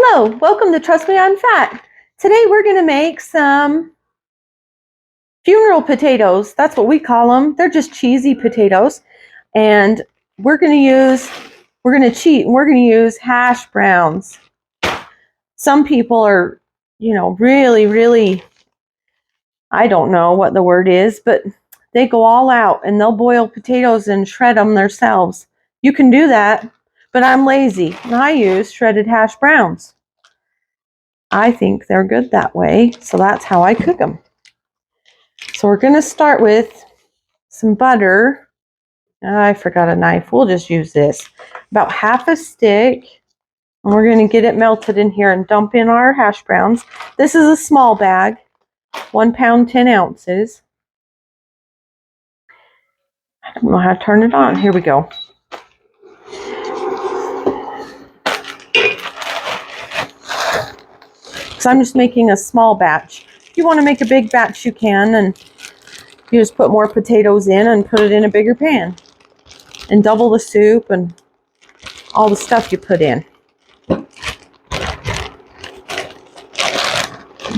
Hello, welcome to Trust Me I'm Fat. Today we're going to make some funeral potatoes. That's what we call them. They're just cheesy potatoes. And we're going to cheat and we're going to use hash browns. Some people are, really, I don't know what the word is, but they go all out and they'll boil potatoes and shred them themselves. You can do that, but I'm lazy and I use shredded hash browns. I think they're good that way, so that's how I cook them. So we're going to start with some butter. I forgot a knife. We'll just use this. About half a stick. And we're going to get it melted in here and dump in our hash browns. This is a small bag, 1 pound, 10 ounces. I don't know how to turn it on. Here we go. So I'm just making a small batch. If you want to make a big batch, you can, and you just put more potatoes in and put it in a bigger pan. And double the soup and all the stuff you put in.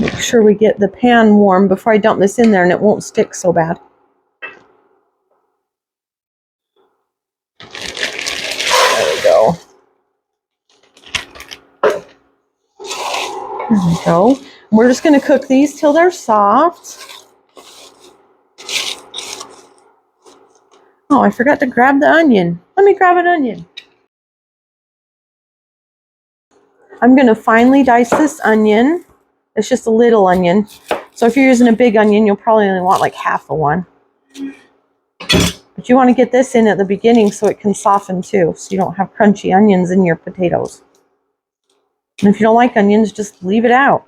Make sure we get the pan warm before I dump this in there and it won't stick so bad. There we go. There we go. We're just going to cook these till they're soft. Oh, I forgot to grab the onion. Let me grab an onion. I'm going to finely dice this onion. It's just a little onion. So if you're using a big onion, you'll probably only want like half of one. But you want to get this in at the beginning so it can soften too, so you don't have crunchy onions in your potatoes. And if you don't like onions, just leave it out.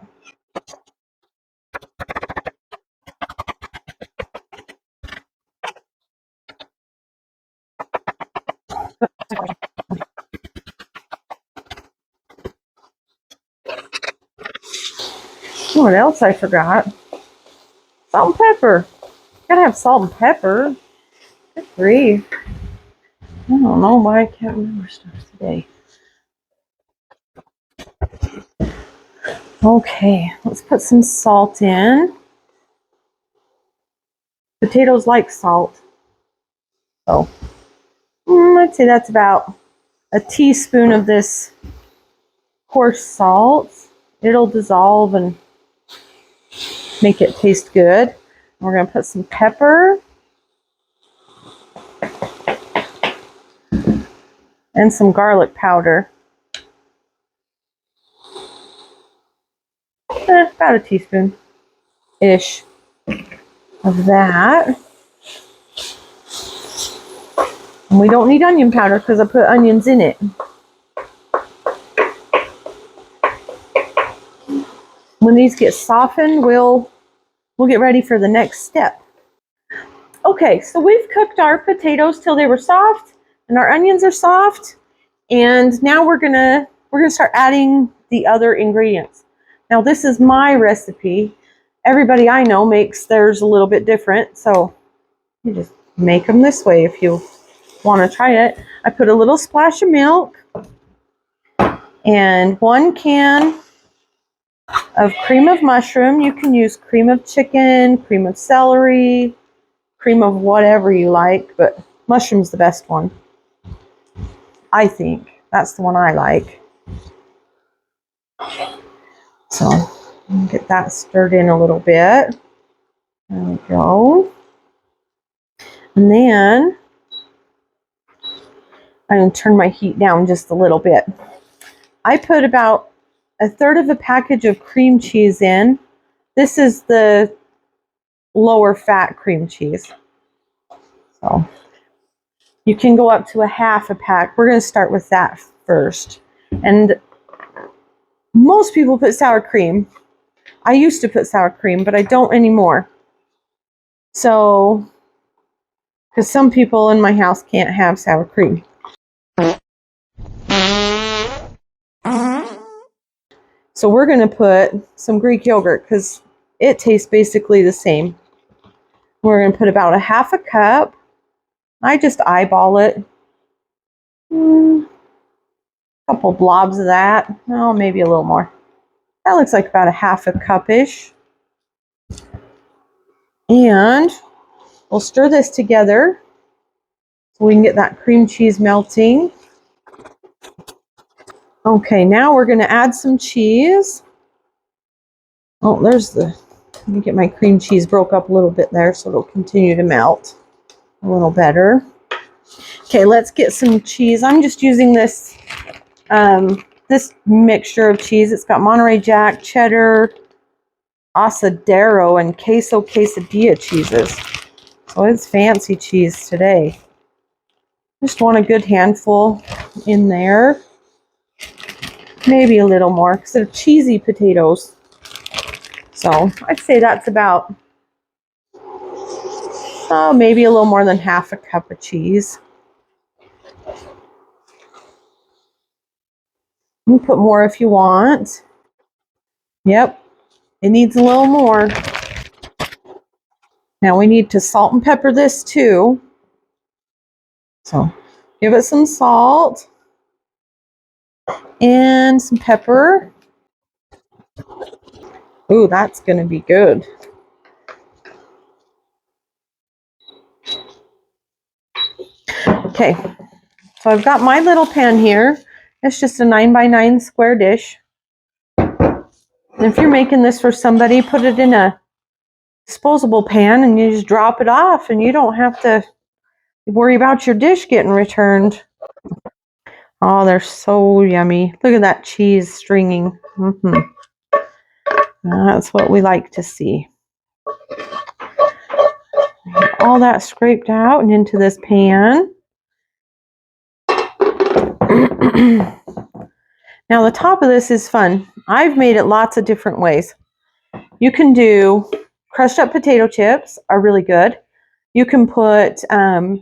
What else I forgot? Salt and pepper. Gotta have salt and pepper. Good grief. I don't know why I can't remember stuff today. Okay, let's put some salt in. Potatoes like salt. So, I'd say that's about a teaspoon of this coarse salt. It'll dissolve and make it taste good. We're going to put some pepper. And some garlic powder. About a teaspoon-ish of that. And we don't need onion powder because I put onions in it. When these get softened, we'll get ready for the next step. Okay, so we've cooked our potatoes till they were soft and our onions are soft. And now we're gonna start adding the other ingredients. Now this is my recipe. Everybody I know makes theirs a little bit different, so you just make them this way if you want to try it. I put a little splash of milk and 1 can of cream of mushroom. You can use cream of chicken, cream of celery, cream of whatever you like, but mushroom's the best one. I think that's the one I like. So get that stirred in a little bit. There we go. And then I'm going to turn my heat down just a little bit. I put about 1/3 of a package of cream cheese in. This is the lower fat cream cheese. So you can go up to 1/2 a pack. We're going to start with that first. And most people put sour cream. I used to put sour cream, but I don't anymore. So, because some people in my house can't have sour cream. So we're going to put some Greek yogurt because it tastes basically the same. We're going to put about 1/2 cup. I just eyeball it. couple blobs of that. Oh, maybe a little more. That looks like about a half a cup-ish. And we'll stir this together so we can get that cream cheese melting. Okay, now we're going to add some cheese. Oh, there's the, let me get my cream cheese broke up a little bit there so it'll continue to melt a little better. Okay, let's get some cheese. I'm just using this this mixture of cheese. It's got Monterey Jack, cheddar, asadero, and queso quesadilla cheeses. So it's fancy cheese today. Just want a good handful in there. Maybe a little more because they're cheesy potatoes. So I'd say that's about, maybe a little more than half a cup of cheese. You can put more if you want. Yep, it needs a little more. Now we need to salt and pepper this too. So give it some salt and some pepper. Ooh, that's going to be good. Okay, so I've got my little pan here. It's just a 9x9 square dish. And if you're making this for somebody, put it in a disposable pan and you just drop it off and you don't have to worry about your dish getting returned. Oh, they're so yummy. Look at that cheese stringing. That's what we like to see. All that scraped out and into this pan. Now the top of this is fun. I've made it lots of different ways. You can do crushed up potato chips, are really good. You can put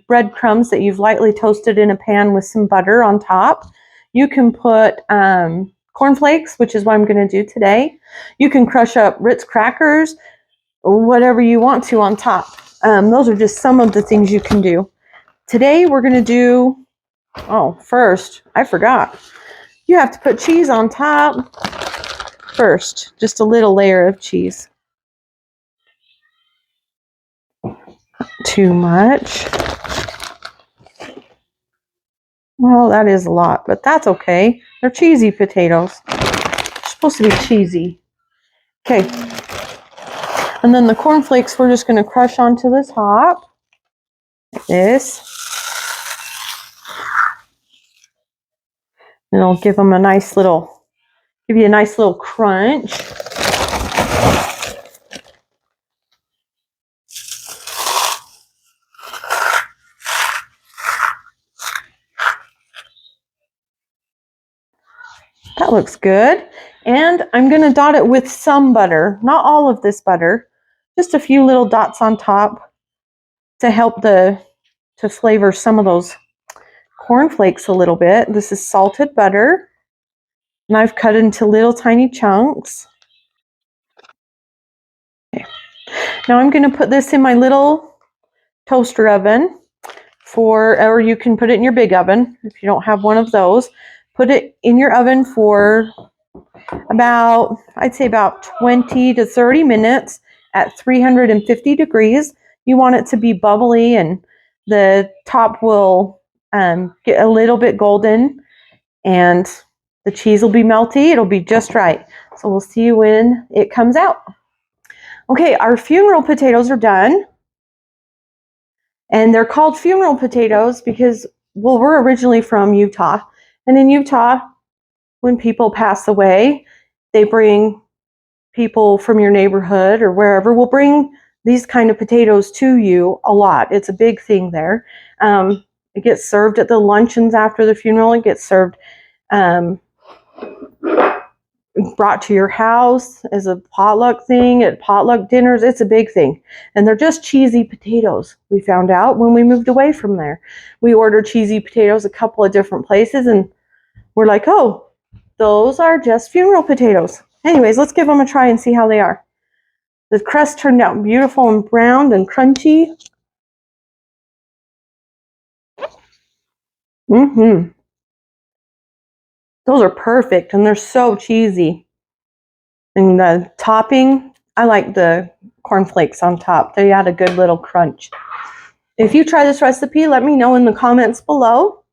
breadcrumbs that you've lightly toasted in a pan with some butter on top. You can put cornflakes, which is what I'm going to do today. You can crush up Ritz crackers, whatever you want to on top. Those are just some of the things you can do. Today we're going to do, first, I forgot. You have to put cheese on top first, just a little layer of cheese. Too much. Well, that is a lot, but that's okay. They're cheesy potatoes. They're supposed to be cheesy. Okay. And then the cornflakes we're just going to crush onto the top. Like this. And it'll give them a nice little, give you a nice little crunch. That looks good. And I'm going to dot it with some butter. Not all of this butter. Just a few little dots on top to help to flavor some of those cornflakes a little bit. This is salted butter. And I've cut into little tiny chunks. Okay. Now I'm going to put this in my little toaster oven or you can put it in your big oven if you don't have one of those. Put it in your oven for about, I'd say about 20 to 30 minutes at 350 degrees. You want it to be bubbly and the top will get a little bit golden and the cheese will be melty. It'll be just right. So we'll see when it comes out. Okay, our funeral potatoes are done. And they're called funeral potatoes because, well, we're originally from Utah. And in Utah, when people pass away, they bring people from your neighborhood or wherever will bring these kind of potatoes to you a lot. It's a big thing there. It gets served at the luncheons after the funeral. It gets served brought to your house as a potluck thing at potluck dinners. It's a big thing. And they're just cheesy potatoes. We found out when we moved away from there. We ordered cheesy potatoes a couple of different places and we're like, oh, those are just funeral potatoes. Anyways, let's give them a try and see how they are. The crust turned out beautiful and browned and crunchy. Those are perfect, and they're so cheesy. And the topping, I like the cornflakes on top. They add a good little crunch. If you try this recipe, let me know in the comments below.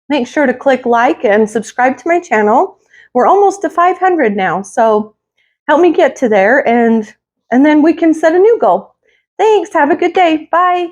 Make sure to click like and subscribe to my channel. We're almost to 500 now, so help me get to there, and then we can set a new goal. Thanks. Have a good day. Bye.